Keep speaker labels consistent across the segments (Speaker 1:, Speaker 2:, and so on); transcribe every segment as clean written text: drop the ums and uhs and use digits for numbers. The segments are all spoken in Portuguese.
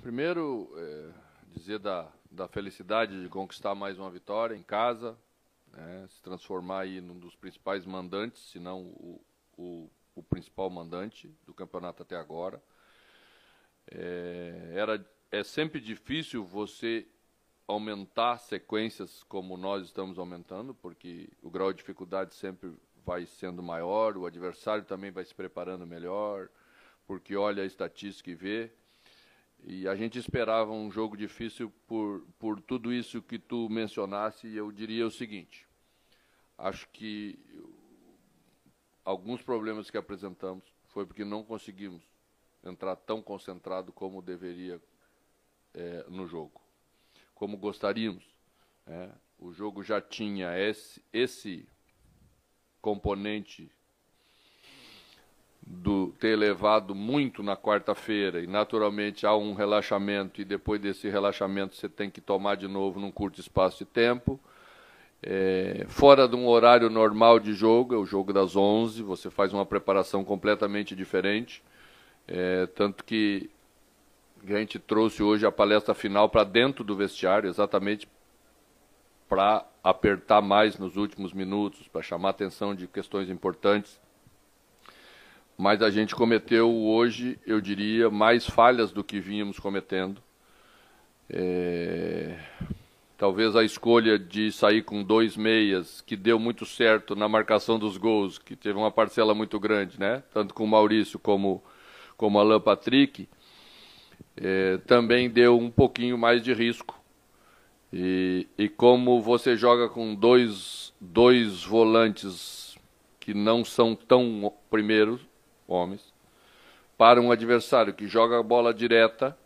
Speaker 1: Primeiro, dizer da felicidade de conquistar mais uma vitória em casa, né, se transformar aí num dos principais mandantes, se não o principal mandante do campeonato até agora. É sempre difícil você aumentar sequências como nós estamos aumentando, porque o grau de dificuldade sempre vai sendo maior, o adversário também vai se preparando melhor, porque olha a estatística e vê. E a gente esperava um jogo difícil por tudo isso que tu mencionasse, e eu diria o seguinte: acho que alguns problemas que apresentamos foi porque não conseguimos entrar tão concentrado como deveria no jogo, como gostaríamos. O jogo já tinha esse componente do ter elevado muito na quarta-feira, e naturalmente há um relaxamento, e depois desse relaxamento você tem que tomar de novo num curto espaço de tempo. Fora de um horário normal de jogo, é o jogo das 11, você faz uma preparação completamente diferente. Tanto que a gente trouxe hoje a palestra final para dentro do vestiário, exatamente para apertar mais nos últimos minutos, para chamar a atenção de questões importantes. Mas a gente cometeu hoje, eu diria, mais falhas do que vínhamos cometendo. Talvez a escolha de sair com 2 meias, que deu muito certo na marcação dos gols, que teve uma parcela muito grande, né? Tanto com o Maurício como Alan Patrick, também deu um pouquinho mais de risco. E como você joga com dois volantes que não são tão primeiros homens, para um adversário que joga a bola direta,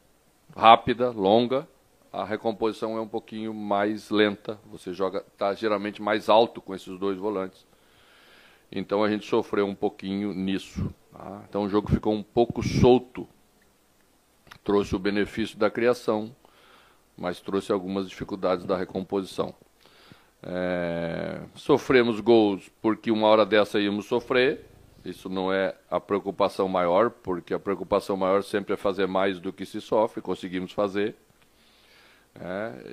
Speaker 1: rápida, longa, a recomposição é um pouquinho mais lenta. Você está geralmente mais alto com esses 2 volantes. Então a gente sofreu um pouquinho nisso. Tá? Então o jogo ficou um pouco solto. Trouxe o benefício da criação, mas trouxe algumas dificuldades da recomposição. Sofremos gols porque uma hora dessa íamos sofrer. Isso não é a preocupação maior, porque a preocupação maior sempre é fazer mais do que se sofre. Conseguimos fazer.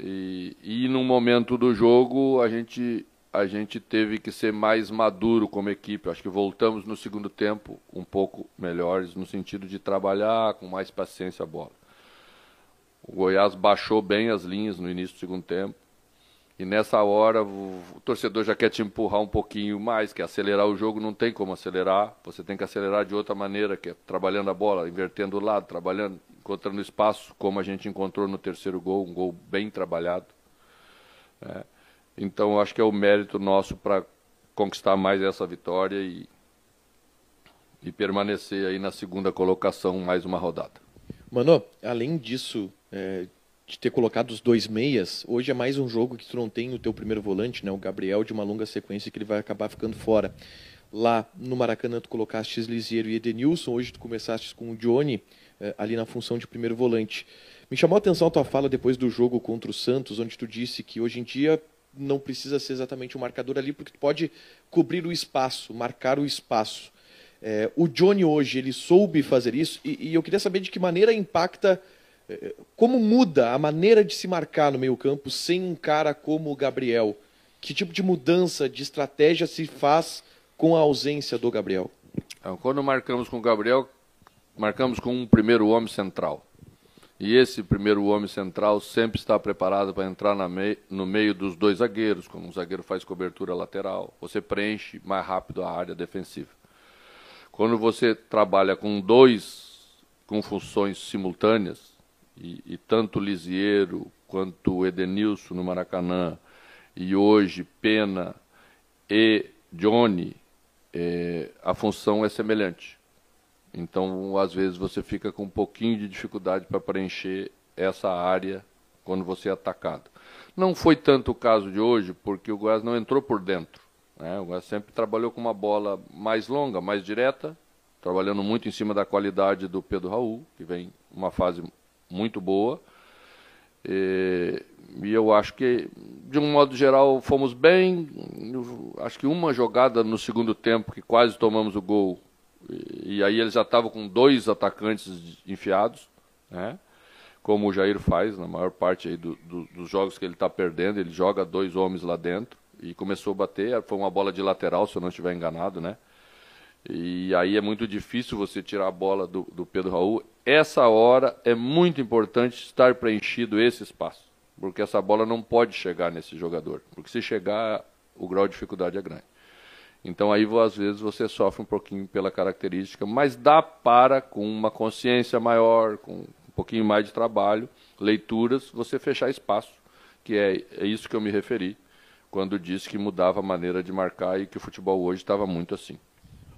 Speaker 1: E num momento do jogo a gente teve que ser mais maduro como equipe. Acho que voltamos no segundo tempo um pouco melhores, no sentido de trabalhar com mais paciência a bola. O Goiás baixou bem as linhas no início do segundo tempo, e nessa hora o torcedor já quer te empurrar um pouquinho mais, quer acelerar o jogo. Não tem como acelerar, você tem que acelerar de outra maneira, que é trabalhando a bola, invertendo o lado, trabalhando, encontrando espaço, como a gente encontrou no terceiro gol, um gol bem trabalhado. Então acho que é o mérito nosso para conquistar mais essa vitória e permanecer aí na segunda colocação mais uma rodada.
Speaker 2: Mano, além disso, de ter colocado os 2 meias, hoje é mais um jogo que tu não tem o teu primeiro volante, né, o Gabriel, de uma longa sequência, que ele vai acabar ficando fora. Lá no Maracanã tu colocaste Lisieiro e Edenilson, hoje tu começaste com o Johnny ali na função de primeiro volante. Me chamou a atenção a tua fala depois do jogo contra o Santos, onde tu disse que hoje em dia não precisa ser exatamente um marcador ali, porque tu pode cobrir o espaço, marcar o espaço. O Johnny hoje, ele soube fazer isso, e eu queria saber de que maneira impacta, como muda a maneira de se marcar no meio-campo sem um cara como o Gabriel. Que tipo de mudança de estratégia se faz com a ausência do Gabriel?
Speaker 1: Quando marcamos com o Gabriel, marcamos com um primeiro homem central. E esse primeiro homem central sempre está preparado para entrar no meio dos 2 zagueiros. Quando um zagueiro faz cobertura lateral, você preenche mais rápido a área defensiva. Quando você trabalha com 2 com funções simultâneas, e tanto Lisieiro quanto Edenilson no Maracanã, e hoje Pena e Johnny, a função é semelhante. Então, às vezes, você fica com um pouquinho de dificuldade para preencher essa área quando você é atacado. Não foi tanto o caso de hoje, porque o Goiás não entrou por dentro. O Goiás sempre trabalhou com uma bola mais longa, mais direta, trabalhando muito em cima da qualidade do Pedro Raul, que vem uma fase muito boa. E eu acho que, de um modo geral, fomos bem. Acho que uma jogada no segundo tempo, que quase tomamos o gol, e aí eles já estavam com 2 atacantes enfiados, né? como o Jair faz, na maior parte aí dos jogos que ele está perdendo, ele joga 2 homens lá dentro e começou a bater, foi uma bola de lateral, se eu não estiver enganado, né? E aí é muito difícil você tirar a bola do Pedro Raul. Essa hora é muito importante estar preenchido esse espaço, porque essa bola não pode chegar nesse jogador, porque se chegar, o grau de dificuldade é grande. Então aí, às vezes, você sofre um pouquinho pela característica, mas dá para, com uma consciência maior, com um pouquinho mais de trabalho, leituras, você fechar espaço, que é isso que eu me referi, quando disse que mudava a maneira de marcar e que o futebol hoje estava muito assim.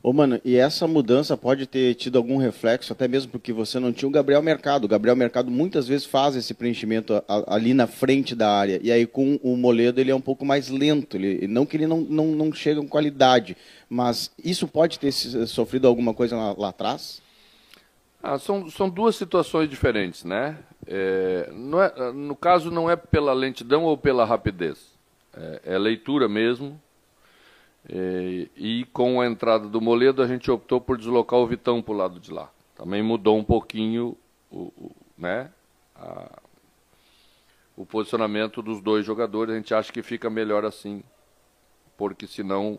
Speaker 3: Ô, mano, e essa mudança pode ter tido algum reflexo, até mesmo porque você não tinha o Gabriel Mercado. O Gabriel Mercado muitas vezes faz esse preenchimento ali na frente da área. E aí com o Moledo ele é um pouco mais lento. Não que ele não chega com qualidade, mas isso pode ter sofrido alguma coisa lá atrás?
Speaker 1: São 2 situações diferentes, né? No caso, não é pela lentidão ou pela rapidez. É leitura mesmo. E com a entrada do Moledo, a gente optou por deslocar o Vitão para o lado de lá. Também mudou um pouquinho né, o posicionamento dos 2 jogadores. A gente acha que fica melhor assim, porque senão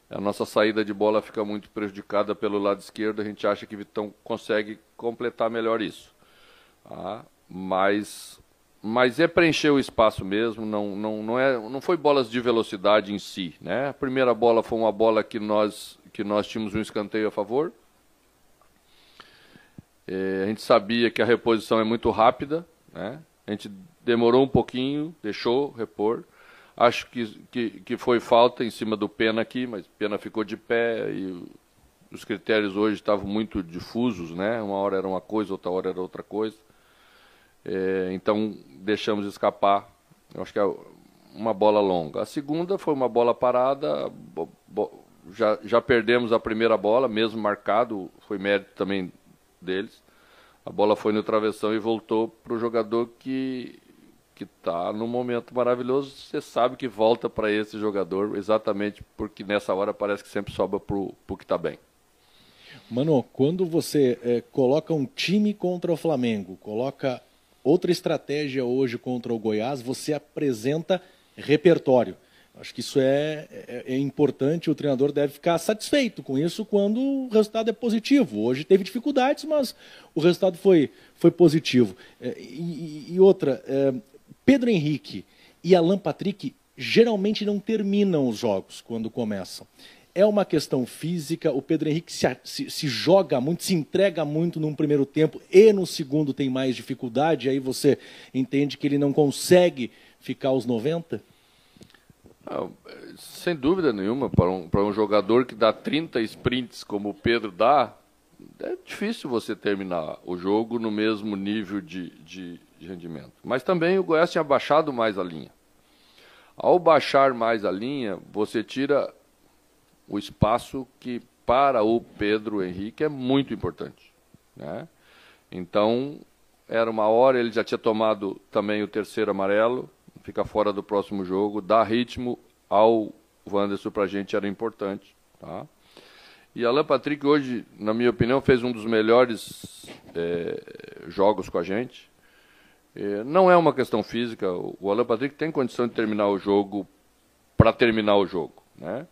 Speaker 1: a nossa saída de bola fica muito prejudicada pelo lado esquerdo. A gente acha que o Vitão consegue completar melhor isso. Mas é preencher o espaço mesmo, não foi bolas de velocidade em si, né? A primeira bola foi uma bola que nós tínhamos um escanteio a favor. A gente sabia que a reposição é muito rápida, né? A gente demorou um pouquinho, deixou repor. Acho que foi falta em cima do Pena aqui, mas Pena ficou de pé e os critérios hoje estavam muito difusos, né? Uma hora era uma coisa, outra hora era outra coisa. Então deixamos escapar, eu acho que é uma bola longa. A segunda foi uma bola parada, já perdemos a primeira bola, mesmo marcado, foi mérito também deles. A bola foi no travessão e voltou para o jogador que está num momento maravilhoso. Você sabe que volta para esse jogador, exatamente porque nessa hora parece que sempre sobra para o que está bem.
Speaker 4: Mano, quando você coloca um time contra o Flamengo, coloca outra estratégia hoje contra o Goiás, você apresenta repertório. Acho que isso é importante, o treinador deve ficar satisfeito com isso quando o resultado é positivo. Hoje teve dificuldades, mas o resultado foi positivo. E outra, Pedro Henrique e Alan Patrick geralmente não terminam os jogos quando começam. É uma questão física, o Pedro Henrique se joga muito, se entrega muito num primeiro tempo e no segundo tem mais dificuldade, aí você entende que ele não consegue ficar aos 90?
Speaker 1: Sem dúvida nenhuma, para um jogador que dá 30 sprints como o Pedro dá, é difícil você terminar o jogo no mesmo nível de rendimento. Mas também o Goiás tinha baixado mais a linha. Ao baixar mais a linha, você tira o espaço que para o Pedro Henrique é muito importante, né? Então, era uma hora, ele já tinha tomado também o 3º amarelo, fica fora do próximo jogo, dar ritmo ao Wanderson para a gente era importante, tá? E Alan Patrick hoje, na minha opinião, fez um dos melhores jogos com a gente. Não é uma questão física, o Alan Patrick tem condição de terminar o jogo para terminar o jogo, né?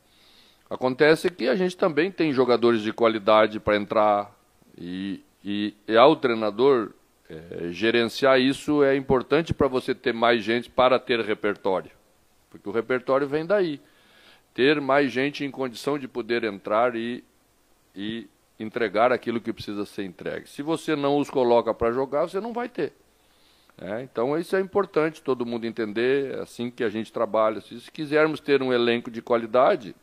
Speaker 1: Acontece que a gente também tem jogadores de qualidade para entrar e ao treinador gerenciar isso é importante para você ter mais gente para ter repertório, porque o repertório vem daí. Ter mais gente em condição de poder entrar e entregar aquilo que precisa ser entregue. Se você não os coloca para jogar, você não vai ter. Então isso é importante todo mundo entender, é assim que a gente trabalha. Se quisermos ter um elenco de qualidade,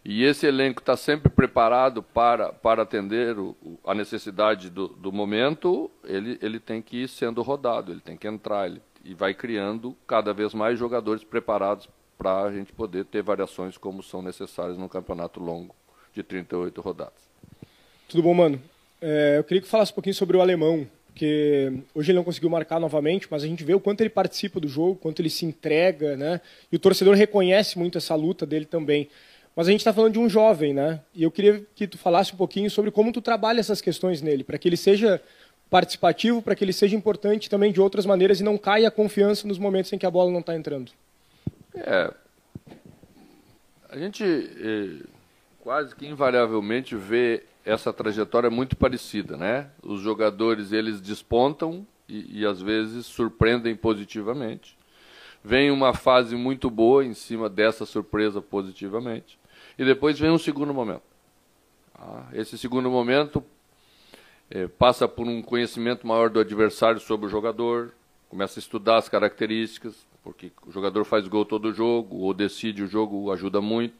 Speaker 1: e esse elenco está sempre preparado para atender a necessidade do momento, ele tem que ir sendo rodado, ele tem que entrar, e vai criando cada vez mais jogadores preparados para a gente poder ter variações como são necessárias num campeonato longo de 38 rodadas.
Speaker 5: Tudo bom, mano? Eu queria que falasse um pouquinho sobre o Alemão, porque hoje ele não conseguiu marcar novamente, mas a gente vê o quanto ele participa do jogo, quanto ele se entrega, né? E o torcedor reconhece muito essa luta dele também. Mas a gente está falando de um jovem, né? E eu queria que tu falasse um pouquinho sobre como tu trabalha essas questões nele, para que ele seja participativo, para que ele seja importante também de outras maneiras e não caia a confiança nos momentos em que a bola não está entrando?
Speaker 1: A gente quase que invariavelmente vê essa trajetória muito parecida, né? Os jogadores, eles despontam e às vezes surpreendem positivamente. Vem uma fase muito boa em cima dessa surpresa positivamente. E depois vem um segundo momento. Esse segundo momento passa por um conhecimento maior do adversário sobre o jogador, começa a estudar as características, porque o jogador faz gol todo jogo, ou decide o jogo, ajuda muito.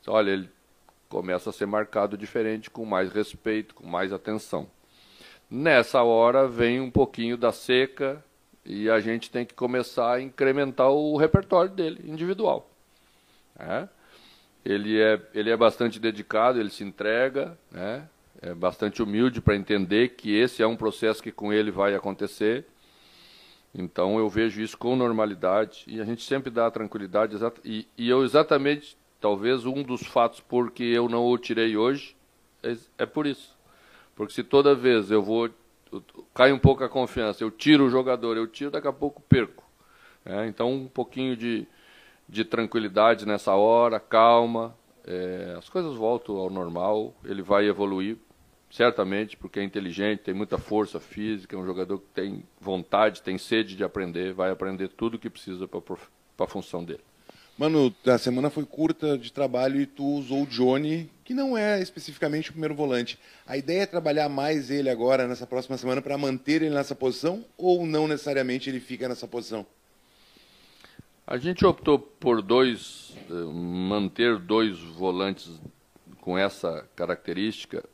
Speaker 1: Olha, ele começa a ser marcado diferente, com mais respeito, com mais atenção. Nessa hora vem um pouquinho da seca e a gente tem que começar a incrementar o repertório dele, individual. Ele é bastante dedicado, ele se entrega, né? É bastante humilde para entender que esse é um processo que com ele vai acontecer. Então eu vejo isso com normalidade e a gente sempre dá a tranquilidade. E eu exatamente, talvez um dos fatos por que eu não o tirei hoje é por isso. Porque se toda vez cai um pouco a confiança, eu tiro o jogador, daqui a pouco perco. Então um pouquinho de tranquilidade nessa hora, calma, as coisas voltam ao normal, ele vai evoluir, certamente, porque é inteligente, tem muita força física, é um jogador que tem vontade, tem sede de aprender, vai aprender tudo o que precisa para a função dele.
Speaker 6: Mano, a semana foi curta de trabalho e tu usou o Johnny, que não é especificamente o primeiro volante. A ideia é trabalhar mais ele agora, nessa próxima semana, para manter ele nessa posição, ou não necessariamente ele fica nessa posição?
Speaker 1: A gente optou por manter dois volantes com essa característica,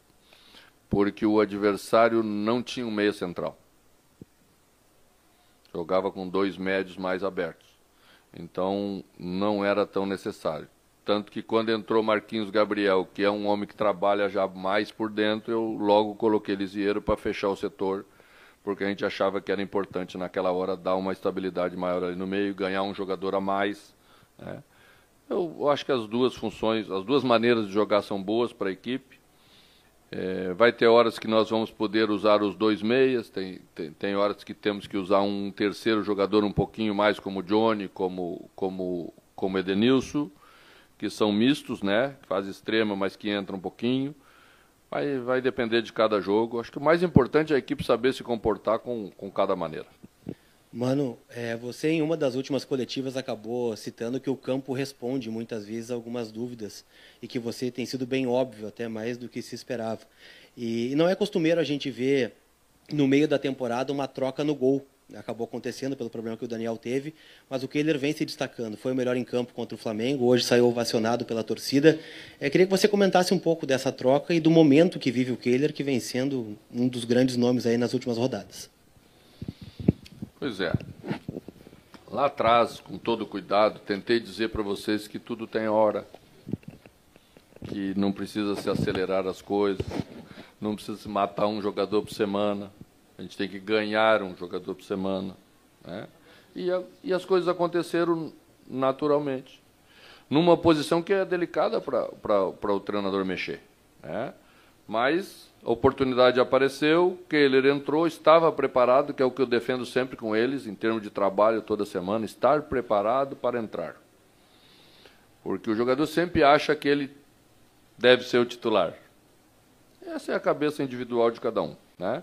Speaker 1: porque o adversário não tinha um meia central. Jogava com dois médios mais abertos. Então, não era tão necessário. Tanto que quando entrou Marquinhos Gabriel, que é um homem que trabalha já mais por dentro, eu logo coloquei Lisieiro para fechar o setor, porque a gente achava que era importante naquela hora dar uma estabilidade maior ali no meio, ganhar um jogador a mais. Eu acho que as duas funções, as duas maneiras de jogar são boas para a equipe. Vai ter horas que nós vamos poder usar os dois meias, tem horas que temos que usar um terceiro jogador um pouquinho mais, como o Johnny, como Edenilson, que são mistos, né? Que faz extrema, mas que entra um pouquinho. Vai depender de cada jogo. Acho que o mais importante é a equipe saber se comportar com cada maneira.
Speaker 7: Mano, você em uma das últimas coletivas acabou citando que o campo responde muitas vezes a algumas dúvidas e que você tem sido bem óbvio, até mais do que se esperava. E não é costumeiro a gente ver no meio da temporada uma troca no gol. Acabou acontecendo pelo problema que o Daniel teve, mas o Kehler vem se destacando. Foi o melhor em campo contra o Flamengo, hoje saiu ovacionado pela torcida. Queria que você comentasse um pouco dessa troca e do momento que vive o Kehler, que vem sendo um dos grandes nomes aí nas últimas rodadas.
Speaker 1: Pois é. Lá atrás, com todo cuidado, tentei dizer para vocês que tudo tem hora, que não precisa se acelerar as coisas, não precisa se matar um jogador por semana, a gente tem que ganhar um jogador por semana. Né? E as coisas aconteceram naturalmente, numa posição que é delicada para o treinador mexer. Né? Mas a oportunidade apareceu, Kehler entrou, estava preparado, que é o que eu defendo sempre com eles, em termos de trabalho toda semana, estar preparado para entrar. Porque o jogador sempre acha que ele deve ser o titular. Essa é a cabeça individual de cada um. Né?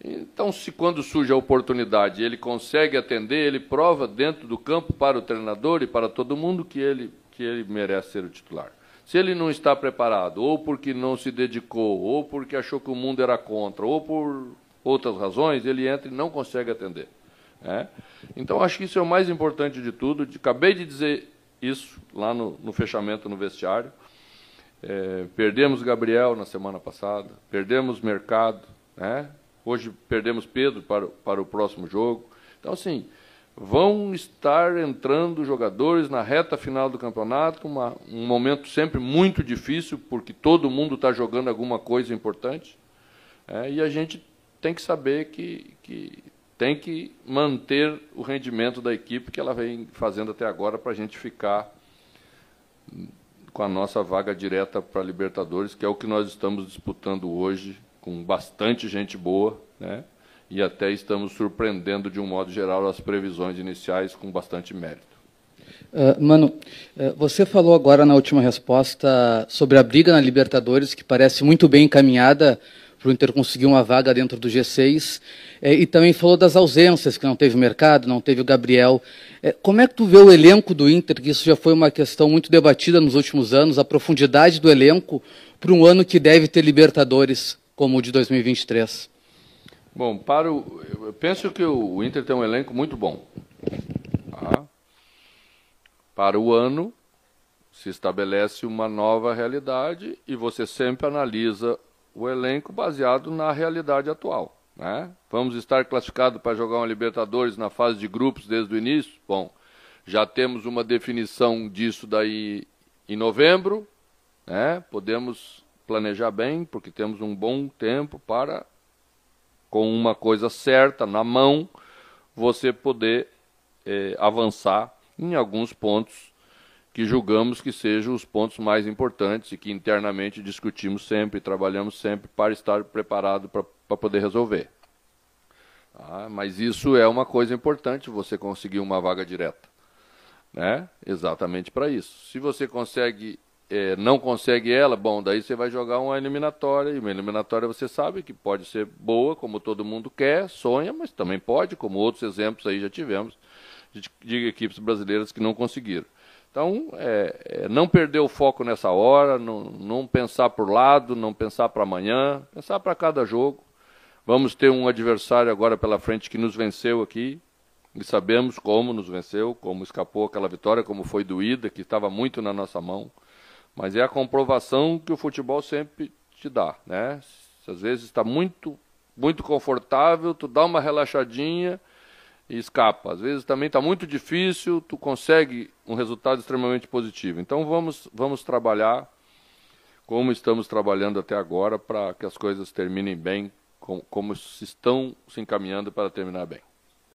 Speaker 1: Então, se quando surge a oportunidade ele consegue atender, ele prova dentro do campo para o treinador e para todo mundo que ele merece ser o titular. Se ele não está preparado, ou porque não se dedicou, ou porque achou que o mundo era contra, ou por outras razões, ele entra e não consegue atender. Né? Então, acho que isso é o mais importante de tudo. Acabei de dizer isso lá no fechamento no vestiário. Perdemos Gabriel na semana passada, perdemos Mercado, né? Hoje perdemos Pedro para o próximo jogo. Então, assim, vão estar entrando jogadores na reta final do campeonato, um momento sempre muito difícil, porque todo mundo está jogando alguma coisa importante. E a gente tem que saber que tem que manter o rendimento da equipe que ela vem fazendo até agora para a gente ficar com a nossa vaga direta para a Libertadores, que é o que nós estamos disputando hoje, com bastante gente boa, né? e até estamos surpreendendo, de um modo geral, as previsões iniciais com bastante mérito.
Speaker 8: Mano, você falou agora na última resposta sobre a briga na Libertadores, que parece muito bem encaminhada para o Inter conseguir uma vaga dentro do G6, e também falou das ausências, que não teve o Mercado, não teve o Gabriel. Como é que tu vê o elenco do Inter, que isso já foi uma questão muito debatida nos últimos anos, a profundidade do elenco para um ano que deve ter Libertadores, como o de 2023?
Speaker 1: Bom, eu penso que o Inter tem um elenco muito bom. Tá? Para o ano, se estabelece uma nova realidade e você sempre analisa o elenco baseado na realidade atual. Né? Vamos estar classificados para jogar uma Libertadores na fase de grupos desde o início? Bom, já temos uma definição disso daí em novembro, né? Podemos planejar bem, porque temos um bom tempo para, com uma coisa certa na mão, você poder avançar em alguns pontos que julgamos que sejam os pontos mais importantes e que internamente discutimos sempre, trabalhamos sempre para estar preparado para poder resolver. Mas isso é uma coisa importante, você conseguir uma vaga direta, né? Exatamente para isso. Se você não consegue ela, bom, daí você vai jogar uma eliminatória, e uma eliminatória você sabe que pode ser boa, como todo mundo quer, sonha, mas também pode, como outros exemplos aí já tivemos, de equipes brasileiras que não conseguiram. Então, não perder o foco nessa hora, não pensar por lado, não pensar para amanhã, pensar para cada jogo. Vamos ter um adversário agora pela frente que nos venceu aqui, e sabemos como nos venceu, como escapou aquela vitória, como foi doída, que estava muito na nossa mão. Mas é a comprovação que o futebol sempre te dá, né? Às vezes está muito, muito confortável, tu dá uma relaxadinha e escapa. Às vezes também está muito difícil, tu consegue um resultado extremamente positivo. Então vamos trabalhar como estamos trabalhando até agora para que as coisas terminem bem, como estão se encaminhando para terminar bem.